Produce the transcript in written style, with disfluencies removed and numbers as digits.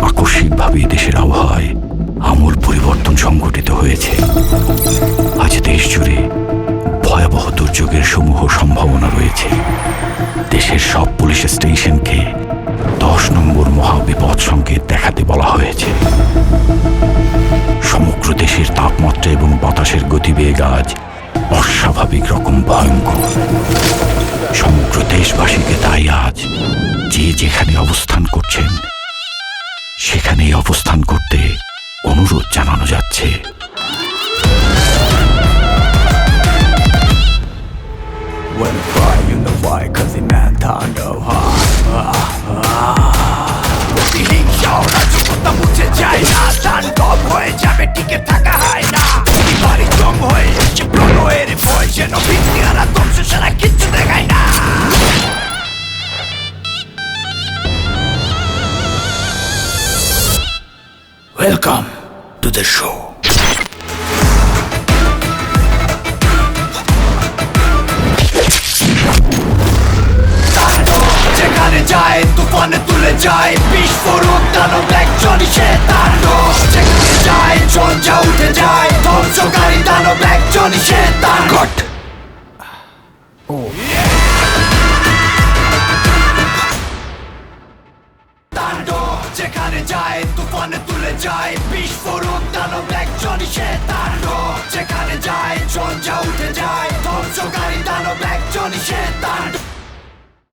আকস্মিকভাবে দেশের আবহাওয়ায় আমূল পরিবর্তন সংঘটিত হয়েছে। আজ দেশ জুড়ে ভয়াবহ দুর্যোগের সমূহ সম্ভাবনা রয়েছে। দেশের সব পুলিশ স্টেশনকে 10 নম্বর মহাবিপদ সংকেত দেখাতে বলা হয়েছে। সমগ্র দেশের তাপমাত্রা এবং বাতাসের গতিবেগ আজ অস্বাভাবিক রকম ভয়ঙ্কর। সমগ্র দেশবাসীকে তাই আজ যে যেখানে অবস্থান করছেন সেখানেই অবস্থান করতে অনুরোধ জানানো যাচ্ছে। When I cry, you know why, cause the man thunder হিংসা ওরা যতটা মুছে যায় না, তাণ্ডব হয়ে যাবে, টিকে থাকা হয় না। বাড়ি জম হয়ে এসে প্রণয়ের ভয়, যেন ভিত্তি আর ধ্বংস সারা কিচ্ছু দেখায় না। Welcome to the show. যেখানে যায় তুফানে তুলে যায়, বিস্ফোরক দানব একজনই সে তাণ্ডব। যেখানে যায় ঝঞ্ঝা উঠে যায়, ধ্বংসকারী দানব একজনই সে তাণ্ডব। তাণ্ডব যেখানে যায় তুফানে তুলে যায়, বিস্ফোরক দানব একজনই সে তাণ্ডব। যেখানে যায় ঝঞ্ঝা উঠে যায়, ধ্বংসকারী দানব একজনই সে তাণ্ডব।